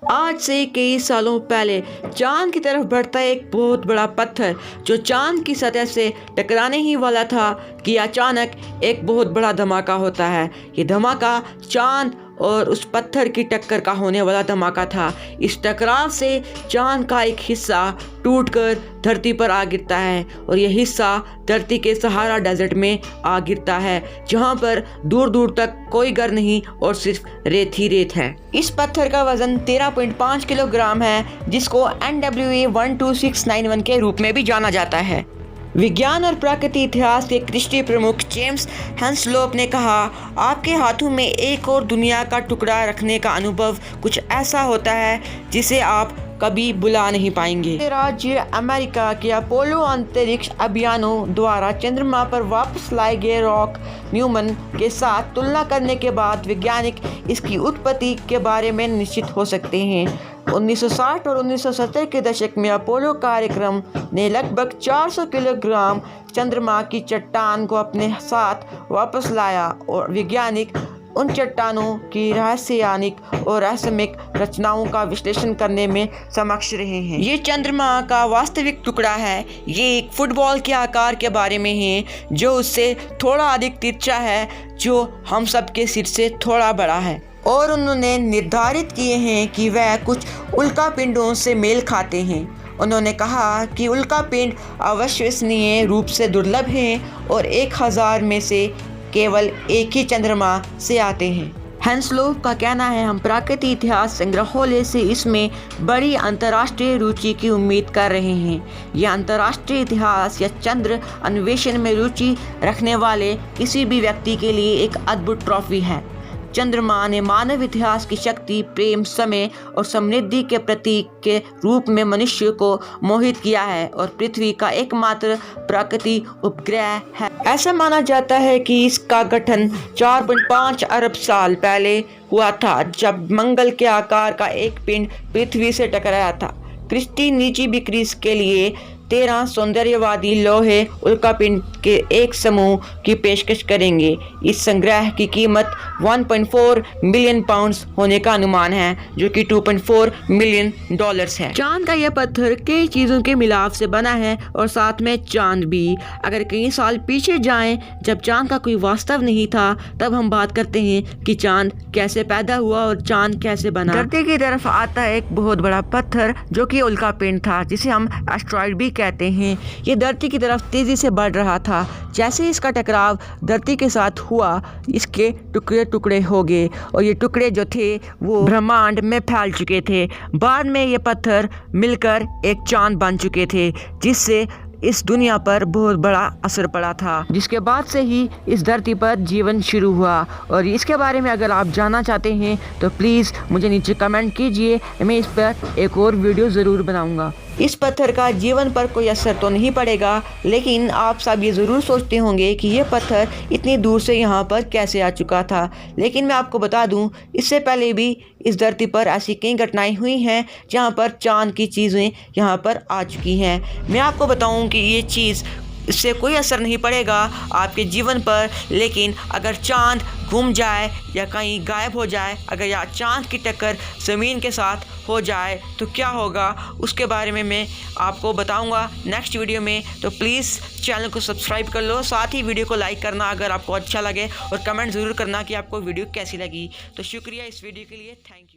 आज से कई सालों पहले चांद की तरफ बढ़ता एक बहुत बड़ा पत्थर जो चांद की सतह से टकराने ही वाला था कि अचानक एक बहुत बड़ा धमाका होता है। ये धमाका चांद और उस पत्थर की टक्कर का होने वाला धमाका था। इस टकराव से चांद का एक हिस्सा टूटकर धरती पर आ गिरता है और यह हिस्सा धरती के सहारा डेजर्ट में आ गिरता है, जहां पर दूर दूर तक कोई घर नहीं और सिर्फ रेत ही रेत है। इस पत्थर का वजन 13.5 किलोग्राम है, जिसको NWA 12691 के रूप में भी जाना जाता है। विज्ञान और प्राकृतिक इतिहास के कृषि प्रमुख जेम्स हेंसलोप ने कहा, आपके हाथों में एक और दुनिया का टुकड़ा रखने का अनुभव कुछ ऐसा होता है जिसे आप कभी भुला नहीं पाएंगे। राज्य अमेरिका के अपोलो अंतरिक्ष अभियानों द्वारा चंद्रमा पर वापस लाए गए रॉक न्यूमन के साथ तुलना करने के बाद वैज्ञानिक इसकी उत्पत्ति के बारे में निश्चित हो सकते हैं। 1960 और 1970 के दशक में अपोलो कार्यक्रम ने लगभग 400 किलोग्राम चंद्रमा की चट्टान को अपने साथ वापस लाया और वैज्ञानिक उन चट्टानों की रहस्यानिक और रहस्यमयिक रचनाओं का विश्लेषण करने में समक्ष रहे हैं। ये चंद्रमा का वास्तविक टुकड़ा है। ये एक फुटबॉल के आकार के बारे में है, जो उससे थोड़ा अधिक तिरछा है, जो हम सब के सिर से थोड़ा बड़ा है। और उन्होंने निर्धारित किए हैं कि वह कुछ उल्का पिंडों से मेल खाते हैं। उन्होंने कहा कि उल्का पिंड अविश्वसनीय रूप से दुर्लभ हैं और 1000 में से केवल एक ही चंद्रमा से आते हैं। हेंसलोप का कहना है, हम प्राकृतिक इतिहास संग्रहालय से इसमें बड़ी अंतर्राष्ट्रीय रुचि की उम्मीद कर रहे हैं। यह अंतर्राष्ट्रीय इतिहास या चंद्र अन्वेषण में रुचि रखने वाले किसी भी व्यक्ति के लिए एक अद्भुत ट्रॉफी है। चंद्रमा ने मानव इतिहास की शक्ति, प्रेम, समय और समृद्धि के प्रतीक के रूप में मनुष्य को मोहित किया है और पृथ्वी का एकमात्र प्राकृतिक उपग्रह है। ऐसा माना जाता है कि इसका गठन 4.5 अरब साल पहले हुआ था, जब मंगल के आकार का एक पिंड पृथ्वी से टकराया था। क्रिस्टी निजी बिक्री के लिए 13 सौंदर्यवादी लोहे उल्कापिंड के एक समूह की पेशकश करेंगे। इस संग्रह की कीमत 1.4 मिलियन पाउंड्स होने का अनुमान है, जो कि $2.4 मिलियन है। चांद का यह पत्थर कई चीजों के मिलाप से बना है और साथ में चांद भी। अगर कई साल पीछे जाएं, जब चांद का कोई वास्तव नहीं था, तब हम बात करते हैं कि चांद कैसे पैदा हुआ और चांद कैसे बना। धरती की तरफ आता है एक बहुत बड़ा पत्थर जो कि उल्कापिंड था, जिसे हम एस्ट्रॉइड भी कहते हैं। ये धरती की तरफ तेजी से बढ़ रहा था। जैसे इसका टकराव धरती के साथ हुआ, इसके टुकड़े टुकड़े हो गए और ये टुकड़े जो थे वो ब्रह्मांड में फैल चुके थे। बाद में ये पत्थर मिलकर एक चांद बन चुके थे, जिससे इस दुनिया पर बहुत बड़ा असर पड़ा था, जिसके बाद से ही इस धरती पर जीवन शुरू हुआ। और इसके बारे में अगर आप जानना चाहते हैं तो प्लीज़ मुझे नीचे कमेंट कीजिए, मैं इस पर एक और वीडियो ज़रूर बनाऊंगा। इस पत्थर का जीवन पर कोई असर तो नहीं पड़ेगा, लेकिन आप सब ये ज़रूर सोचते होंगे कि ये पत्थर इतनी दूर से यहाँ पर कैसे आ चुका था। लेकिन मैं आपको बता दूँ, इससे पहले भी इस धरती पर ऐसी कई घटनाएं हुई हैं जहाँ पर चांद की चीज़ें यहाँ पर आ चुकी हैं। मैं आपको बताऊँ कि ये चीज़, इससे कोई असर नहीं पड़ेगा आपके जीवन पर, लेकिन अगर चांद घूम जाए या कहीं गायब हो जाए, अगर या चांद की टक्कर ज़मीन के साथ हो जाए तो क्या होगा, उसके बारे में मैं आपको बताऊंगा नेक्स्ट वीडियो में। तो प्लीज़ चैनल को सब्सक्राइब कर लो, साथ ही वीडियो को लाइक करना अगर आपको अच्छा लगे, और कमेंट ज़रूर करना कि आपको वीडियो कैसी लगी। तो शुक्रिया इस वीडियो के लिए, थैंक यू।